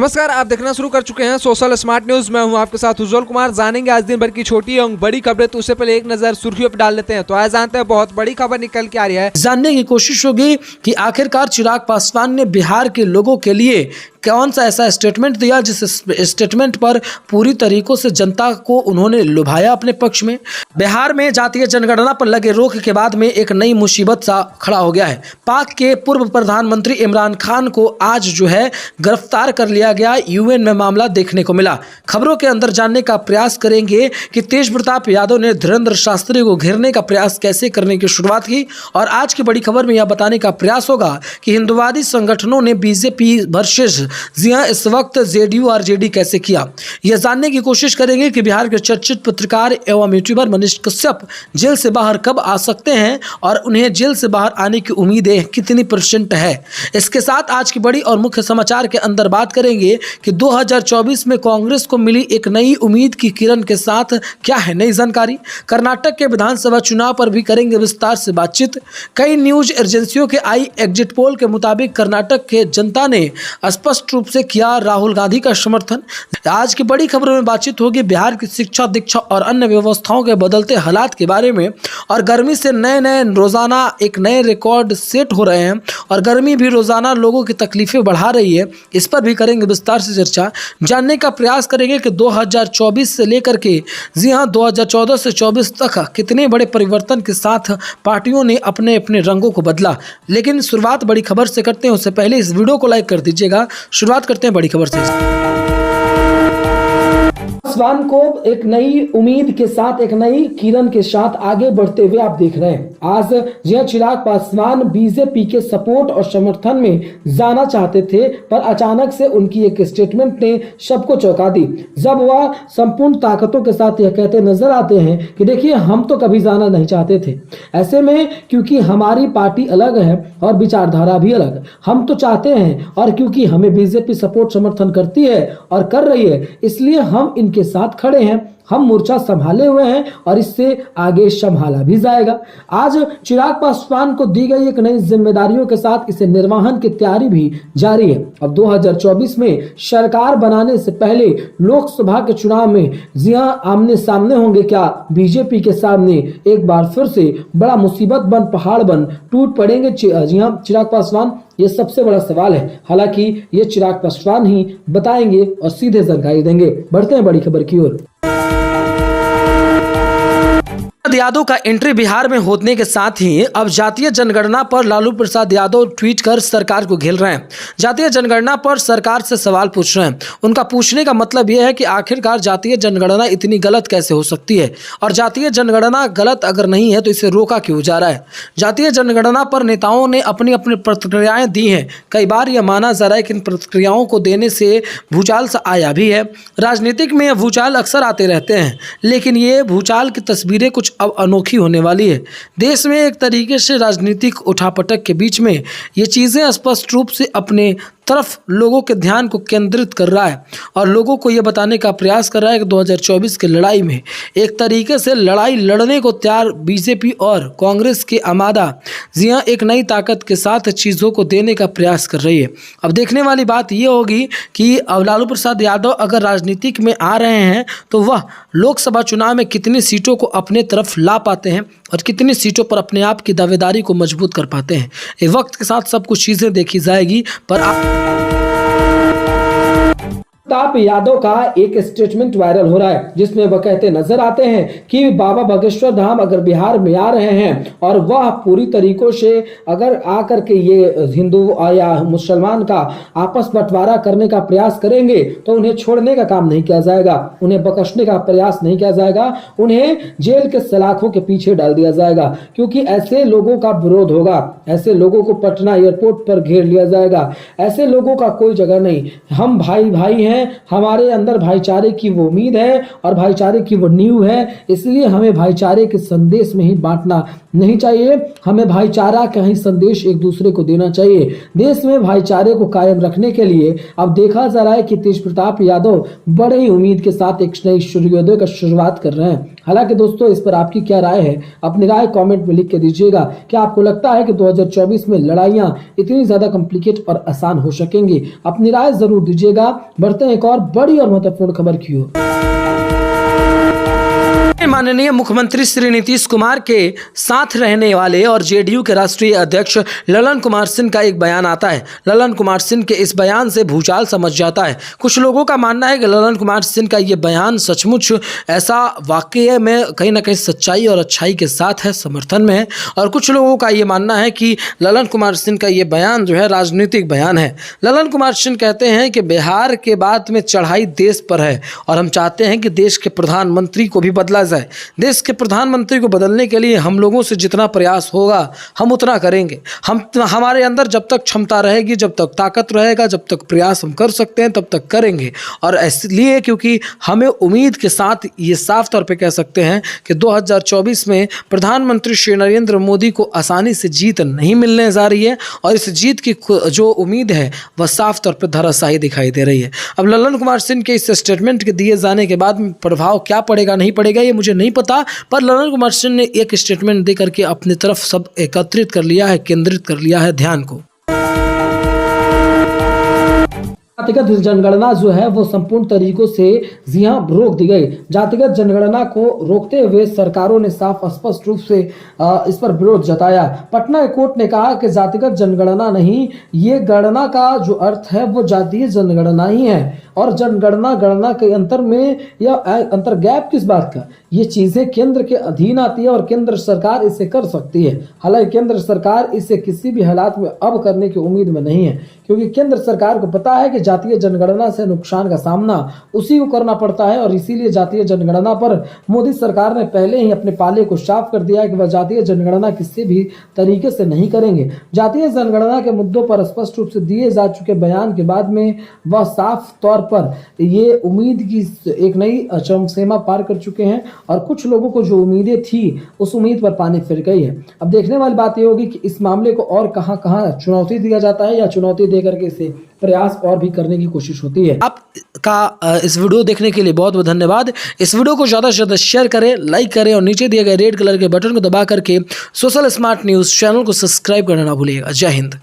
नमस्कार, आप देखना शुरू कर चुके हैं सोशल स्मार्ट न्यूज। मैं हूं आपके साथ उज्जवल कुमार। जानेंगे आज दिन भर की छोटी एवं बड़ी खबरें। तो उससे पहले एक नजर सुर्खियों पर डाल लेते हैं। तो आज जानते हैं बहुत बड़ी खबर निकल के आ रही है। जानने की कोशिश होगी कि आखिरकार चिराग पासवान ने बिहार के लोगों के लिए कौन सा ऐसा स्टेटमेंट दिया जिस स्टेटमेंट पर पूरी तरीकों से जनता को उन्होंने लुभाया अपने पक्ष में। बिहार में जातीय जनगणना पर लगे रोक के बाद में एक नई मुसीबत सा खड़ा हो गया है। पाक के पूर्व प्रधानमंत्री इमरान खान को आज जो है गिरफ्तार कर लिया गया। यूएन में मामला देखने को मिला। खबरों के अंदर जानने का प्रयास करेंगे कि तेज प्रताप यादव ने धीरेन्द्र शास्त्री को घेरने का प्रयास कैसे करने की शुरुआत की, और आज की बड़ी खबर में यह बताने का प्रयास होगा कि हिंदुवादी संगठनों ने बीजेपी वर्सेस जी हां इस वक्त जेडीयू और जेडी कैसे किया। यह जानने की कोशिश करेंगे कि बिहार के चर्चित पत्रकार एवं यूट्यूबर मनीष कश्यप जेल से बाहर कब आ सकते हैं और उन्हें जेल से बाहर आने की उम्मीदें कितनी % है। इसके साथ आज की बड़ी और मुख्य समाचार के अंदर बात करेंगे कि 2024 में कांग्रेस को मिली एक नई उम्मीद की किरण के साथ क्या है नई जानकारी। कर्नाटक के विधानसभा चुनाव पर भी करेंगे विस्तार से बातचीत। कई न्यूज एजेंसियों के आई एग्जिट पोल के मुताबिक कर्नाटक के जनता ने स्पष्ट रूप से किया राहुल गांधी का समर्थन। आज की बड़ी खबरों में बातचीत होगी बिहार की शिक्षा, दीक्षा और अन्य व्यवस्थाओं के बदलते हालात के बारे में। और गर्मी से नए रोजाना एक नए रिकॉर्ड सेट हो रहे हैं और गर्मी भी रोजाना लोगों की तकलीफें बढ़ा रही है। इस पर भी करेंगे विस्तार से चर्चा। जानने का प्रयास करेंगे कि 2024 से लेकर के जी हां 2014 से 24 तक कितने बड़े परिवर्तन के साथ पार्टियों ने अपने अपने रंगों को बदला। लेकिन शुरुआत बड़ी खबर से करते हैं, उससे पहले इस वीडियो को लाइक कर दीजिएगा। शुरुआत करते हैं बड़ी खबर से। पासवान को एक नई उम्मीद के साथ, एक नई किरण के साथ आगे बढ़ते हुए आप देख रहे हैं। आज यह चिराग पासवान बीजेपी के सपोर्ट और समर्थन में जाना चाहते थे, पर अचानक से उनकी एक स्टेटमेंट ने सबको चौंका दी। जब वह संपूर्ण ताकतों के साथ यह कहते नजर आते हैं कि देखिए हम तो कभी जाना नहीं चाहते थे, ऐसे में क्योंकि हमारी पार्टी अलग है और विचारधारा भी अलग, हम तो चाहते हैं, और क्योंकि हमें बीजेपी सपोर्ट समर्थन करती है और कर रही है, इसलिए हम इनके साथ खड़े हैं। हम मोर्चा संभाले हुए हैं और इससे आगे संभाला भी जाएगा। आज चिराग पासवान को दी गई एक नई जिम्मेदारियों के साथ इसे निर्वहन की तैयारी भी जारी है। अब 2024 में सरकार बनाने से पहले लोकसभा के चुनाव में जी हां आमने सामने होंगे क्या बीजेपी के सामने एक बार फिर से बड़ा मुसीबत बन पहाड़ बन टूट पड़ेंगे जी हां चिराग पासवान, ये सबसे बड़ा सवाल है। हालांकि ये चिराग पासवान ही बताएंगे और सीधे जानकारी देंगे। बढ़ते हैं बड़ी खबर की ओर। यादव का एंट्री बिहार में होने के साथ ही अब जातीय जनगणना पर लालू प्रसाद यादव ट्वीट कर सरकार को घेर रहे हैं। जातीय जनगणना पर सरकार से सवाल पूछ रहे हैं। उनका पूछने का मतलब यह है कि आखिरकार जातीय जनगणना इतनी गलत कैसे हो सकती है, और जातीय जनगणना गलत अगर नहीं है तो इसे रोका क्यों जा रहा है। जातीय जनगणना पर नेताओं ने अपनी अपनी प्रतिक्रियाएं दी हैं। कई बार यह माना जा रहा है कि इन प्रतिक्रियाओं को देने से भूचाल सा आया भी है। राजनीतिक में यह भूचाल अक्सर आते रहते हैं, लेकिन ये भूचाल की तस्वीरें कुछ अब अनोखी होने वाली है। देश में एक तरीके से राजनीतिक उठापटक के बीच में ये चीज़ें स्पष्ट रूप से अपने तरफ लोगों के ध्यान को केंद्रित कर रहा है और लोगों को यह बताने का प्रयास कर रहा है कि 2024 की लड़ाई में एक तरीके से लड़ाई लड़ने को तैयार बीजेपी और कांग्रेस के आमादा जी हां एक नई ताकत के साथ चीज़ों को देने का प्रयास कर रही है। अब देखने वाली बात यह होगी कि अब लालू प्रसाद यादव अगर राजनीतिक में आ रहे हैं तो वह लोकसभा चुनाव में कितनी सीटों को अपने तरफ ला पाते हैं और कितनी सीटों पर अपने आप की दावेदारी को मजबूत कर पाते हैं। ये वक्त के साथ सब कुछ चीज़ें देखी जाएगी। पर प्रताप यादव का एक स्टेटमेंट वायरल हो रहा है जिसमें वह कहते नजर आते हैं कि बाबा बागेश्वर धाम अगर बिहार में आ रहे हैं और वह पूरी तरीकों से अगर आकर के ये हिंदू या मुसलमान का आपस बंटवारा करने का प्रयास करेंगे तो उन्हें छोड़ने का काम नहीं किया जाएगा, उन्हें बख्शने का प्रयास नहीं किया जाएगा, उन्हें जेल के सलाखों के पीछे डाल दिया जाएगा, क्योंकि ऐसे लोगों का विरोध होगा, ऐसे लोगों को पटना एयरपोर्ट पर घेर लिया जाएगा, ऐसे लोगों का कोई जगह नहीं। हम भाई भाई हैं हैं, हमारे अंदर भाईचारे की वो उम्मीद है और भाईचारे की वो नींव है, इसलिए हमें भाईचारे के संदेश में ही बांटना नहीं चाहिए, हमें भाईचारा का ही संदेश एक दूसरे को देना चाहिए। देश में भाईचारे को कायम रखने के लिए अब देखा जा रहा है कि तेज प्रताप यादव बड़े ही उम्मीद के साथ एक नई सूर्योदय का शुरुआत कर रहे हैं। हालांकि दोस्तों, इस पर आपकी क्या राय है? अपनी राय कमेंट में लिख के दीजिएगा। क्या आपको लगता है कि 2024 में लड़ाइयां इतनी ज्यादा कॉम्प्लिकेट और आसान हो सकेंगी? अपनी राय जरूर दीजिएगा। बढ़ते हैं एक और बड़ी और महत्वपूर्ण खबर की ओर। माननीय मुख्यमंत्री श्री नीतीश कुमार के साथ रहने वाले और जेडीयू के राष्ट्रीय अध्यक्ष ललन कुमार सिंह का एक बयान आता है। ललन कुमार सिंह के इस बयान से भूचाल समझ जाता है। कुछ लोगों का मानना है कि ललन कुमार सिंह का ये बयान सचमुच ऐसा वाकई में कहीं ना कहीं सच्चाई और अच्छाई के साथ है, समर्थन में है, और कुछ लोगों का ये मानना है कि ललन कुमार सिंह का ये बयान जो है राजनीतिक बयान है। ललन कुमार सिंह कहते हैं कि बिहार के बाद में चढ़ाई देश पर है और हम चाहते हैं कि देश के प्रधानमंत्री को भी बदला जाए। देश के प्रधानमंत्री को बदलने के लिए हम लोगों से जितना प्रयास होगा हम उतना करेंगे। हमारे अंदर जब तक क्षमता रहेगी, जब तक ताकत रहेगा, जब तक प्रयास हम कर सकते हैं तब तक करेंगे। और इसलिए क्योंकि हमें उम्मीद के साथ ये साफ तौर पे कह सकते हैं कि 2024 में प्रधानमंत्री श्री नरेंद्र मोदी को आसानी से जीत नहीं मिलने जा रही है और इस जीत की जो उम्मीद है वह साफ तौर पर धराशायी दिखाई दे रही है। अब ललन कुमार सिंह के इस स्टेटमेंट के दिए जाने के बाद प्रभाव क्या पड़ेगा नहीं पड़ेगा ये मुझे नहीं पता, पर ललन कुमार सिंह ने एक स्टेटमेंट देकर के अपनी तरफ सब एकत्रित कर लिया है, केंद्रित कर लिया है ध्यान को। जातिगत जनगणना जो है वो संपूर्ण तरीकों से जी हाँ रोक दी गई। जातिगत जनगणना को रोकते हुए सरकारों ने साफ स्पष्ट रूप से इस पर विरोध जताया। पटना कोर्ट ने कहा कि जातिगत जनगणना नहीं, ये गणना का जो अर्थ है वो जातीय जनगणना ही है और जनगणना गणना के अंतर में या अंतर गैप किस बात का? ये चीजें केंद्र के अधीन आती है और केंद्र सरकार इसे कर सकती है। हालांकि केंद्र सरकार इसे किसी भी हालात में अब करने की उम्मीद में नहीं है, क्योंकि केंद्र सरकार को पता है कि जातीय जनगणना से नुकसान का सामना उसी को करना पड़ता है और इसीलिए जातीय जनगणना पर मोदी सरकार ने पहले ही अपने पाले को साफ कर दिया है कि वह जातीय जनगणना किसी भी तरीके से नहीं करेंगे। जातीय जनगणना के मुद्दों पर स्पष्ट रूप से दिए जा चुके बयान के बाद में वह साफ तौर पर ये उम्मीद की एक नई चरम सीमा पार कर चुके हैं और कुछ लोगों को जो उम्मीदें थी उस उम्मीद पर पानी फिर गई है। अब देखने वाली बात ये होगी कि इस मामले को और कहां चुनौती दिया जाता है या चुनौती देकर के इसे प्रयास और भी करने की कोशिश होती है। आपका इस वीडियो देखने के लिए बहुत बहुत धन्यवाद। इस वीडियो को ज़्यादा से ज़्यादा शेयर करें, लाइक करें और नीचे दिए गए रेड कलर के बटन को दबा करके सोशल स्मार्ट न्यूज़ चैनल को सब्सक्राइब करना ना भूलिएगा। जय हिंद।